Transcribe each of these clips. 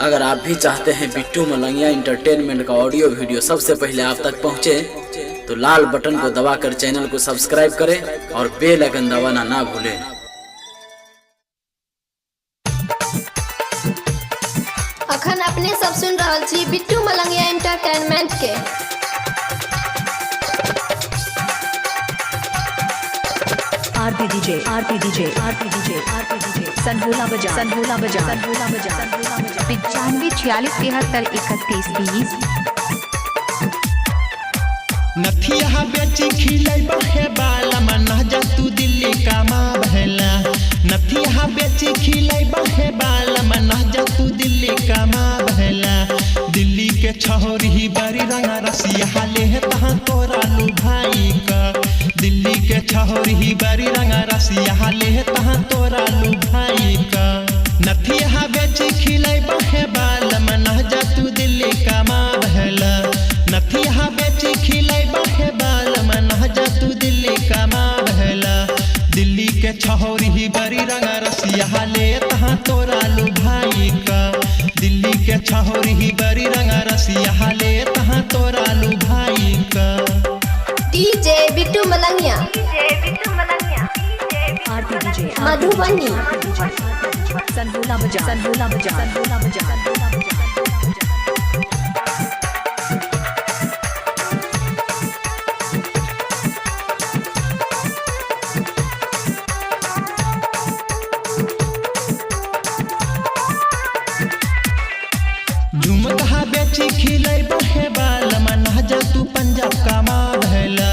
अगर आप भी चाहते हैं बिट्टू मलंगिया इंटरटेनमेंट का ऑडियो वीडियो सबसे पहले आप तक पहुंचे, तो लाल बटन को दबाकर चैनल को सब्सक्राइब करें और बेल आइकन दबाना ना भूलें। अखन अपने सब सुन रहा छी बिट्टू मलंगिया इंटरटेनमेंट के। आरपी डीजे सनभोला बजा 95 46 73 31 20। नथिया बेची खिलाई बहे बाला मना जा तू दिल्ली कामा बहला। नथिया बेची खिलाई बहे बाला मना जा तू दिल्ली कामा बहला। दिल्ली के छहोरी बड़ी रंगा रसिया ले तहाँ तोरा लू भाई का। दिल्ली के छहोरी बड़ी रंगा रसिया ले तहाँ तोरा लू भाई का। नथिया बेची खिलाई बहे बाला मना जा तू दिल्ली कामा बहला। नथिया बेची खिलाई बहे बाल मना जा तू दिल्ली कामा बहला। दिल्ली के छहोरी बड़ी रंगा रसिया ले तहाँ तोरा लू भाई का। दिल्ली के छहोरी बड़ी रंगा रसिया ले तहाँ तोरा लू भाई का। DJ Bittu Malangiya RP DJ Madhubani Sanbhola बजा झुमका बेची खिलाई बहे बाल मना जा तू पंजाब कामा बहला।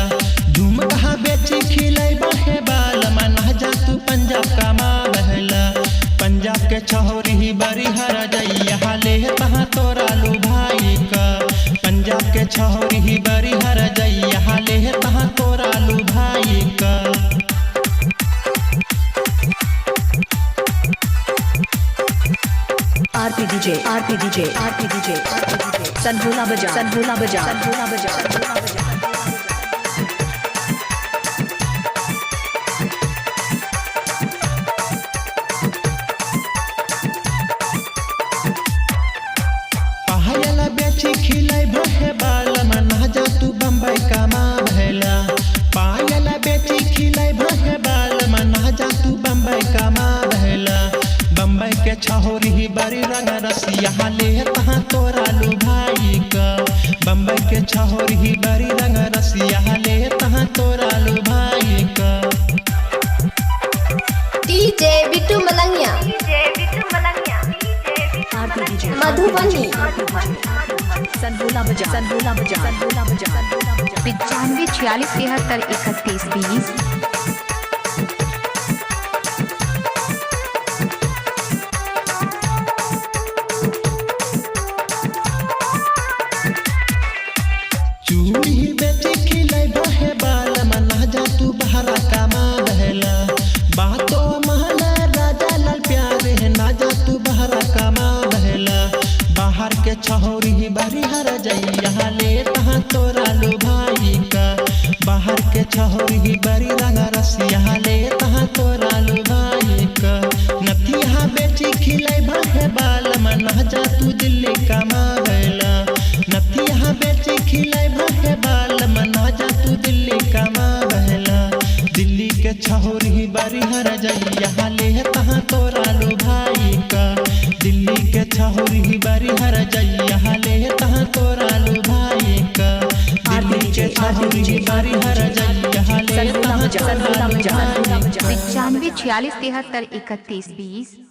झुमका बेची खिलाई बहे बाल मना जा तू पंजाब कामा बहला। पंजाब के छहोरी बड़ी हरा जइया ले तहाँ तोरा लू भाई का। पंजाब के छहोरी बड़ी हरा जइया ले तहाँ तोरा लू भाई का। आरपी डीजे सनभोला बजा पायला बेची खिलाई बहे बाल मना जा तू बम्बई कामा बहला। पायला बेची खिलाई बहे बाल मना जा तू बम्बई कामा बहला। बम्बई के छहोरी बड़ी रंग रसिया ले तहाँ तोरा लू भाई का। बम्बई के छहोरी बड़ी रंग रसिया ले तहाँ तोरा लू भाई का। DJ Bittu Malangiya RP DJ Madhubani Sanbhola बजा 95 46 73 31 20। चूड़ी बेची खिलाई बहे बाल मना जा तू बहरा कामा बहला। बातों महला राजा लाल प्यारे है ना जा तू बहरा कामा बहला। बाहर के छहोरी बड़ी हरा जइया ले तहाँ तोरा लू भाई का। बाहर के छहोरी बड़ी रंगा रसिया ले तहाँ तोरा लू भाई का। नथिया बेची खिलाई बहे बाल मना जा तू दिल्ली कामा बहला। नथिया बेची खिलाई बहे बाल मना जा तू दिल्ली कामा बहला। दिल्ली के छहोरी बड़ी हर जइया ले तहाँ तोरा लू भाई का। दिल्ली के छहोरी बड़ी हर जइया ले तहाँ तोरा लू भाई का। दिल्ली के छहोरी बड़ी हर जइया ले तहाँ तोरा लू भाई का। 95 46 73 31 20।